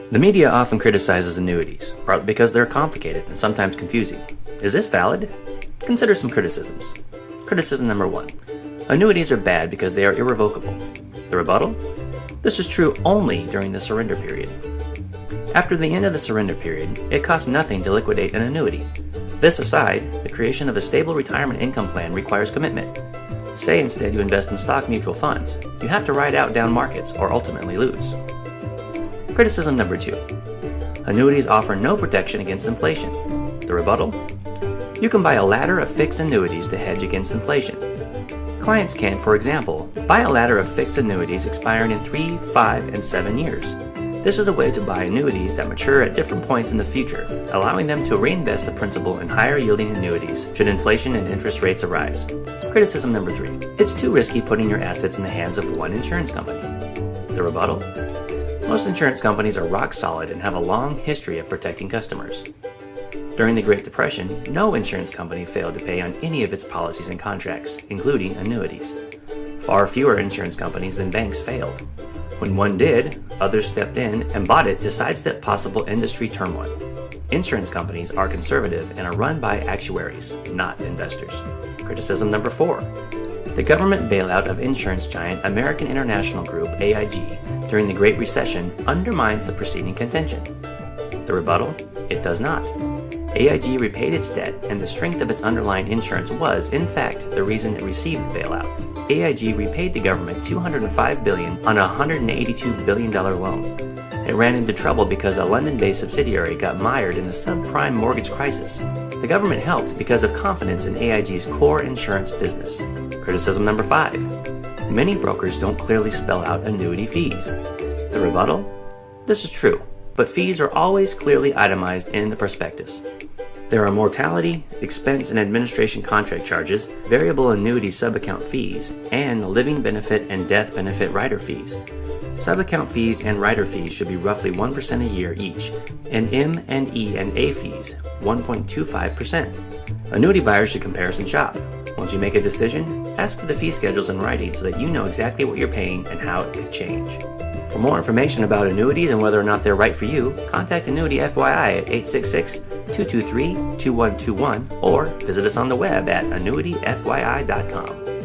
The media often criticizes annuities, partly because they're complicated and sometimes confusing. Is this valid? Consider some criticisms. Criticism number 1. Annuities are bad because they are irrevocable. The rebuttal? This is true only during the surrender period. After the end of the surrender period, it costs nothing to liquidate an annuity. This aside, the creation of a stable retirement income plan requires commitment. Say instead you invest in stock mutual funds. You have to ride out down markets or ultimately lose. Criticism number 2. Annuities offer no protection against inflation. The rebuttal? You can buy a ladder of fixed annuities to hedge against inflation. Clients can, for example, buy a ladder of fixed annuities expiring in 3, 5, and 7 years. This is a way to buy annuities that mature at different points in the future, allowing them to reinvest the principal in higher yielding annuities should inflation and interest rates arise. Criticism number 3. It's too risky putting your assets in the hands of one insurance company. The rebuttal? Most insurance companies are rock solid and have a long history of protecting customers. During the Great Depression, no insurance company failed to pay on any of its policies and contracts, including annuities. Far fewer insurance companies than banks failed. When one did, others stepped in and bought it to sidestep possible industry turmoil. Insurance companies are conservative and are run by actuaries, not investors. Criticism number 4. The government bailout of insurance giant American International Group, AIG, during the Great Recession undermines the preceding contention. The rebuttal? It does not. AIG repaid its debt, and the strength of its underlying insurance was, in fact, the reason it received the bailout. AIG repaid the government $205 billion on a $182 billion loan. It ran into trouble because a London-based subsidiary got mired in the subprime mortgage crisis. The government helped because of confidence in AIG's core insurance business. Criticism number 5. Many brokers don't clearly spell out annuity fees. The rebuttal? This is true, but fees are always clearly itemized in the prospectus. There are mortality, expense and administration contract charges, variable annuity subaccount fees, and living benefit and death benefit rider fees. Subaccount fees and rider fees should be roughly 1% a year each, and M and E and A fees 1.25%. Annuity buyers should comparison shop. Once you make a decision, ask for the fee schedules in writing so that you know exactly what you're paying and how it could change. For more information about annuities and whether or not they're right for you, contact Annuity FYI at 866-223-2121 or visit us on the web at annuityfyi.com.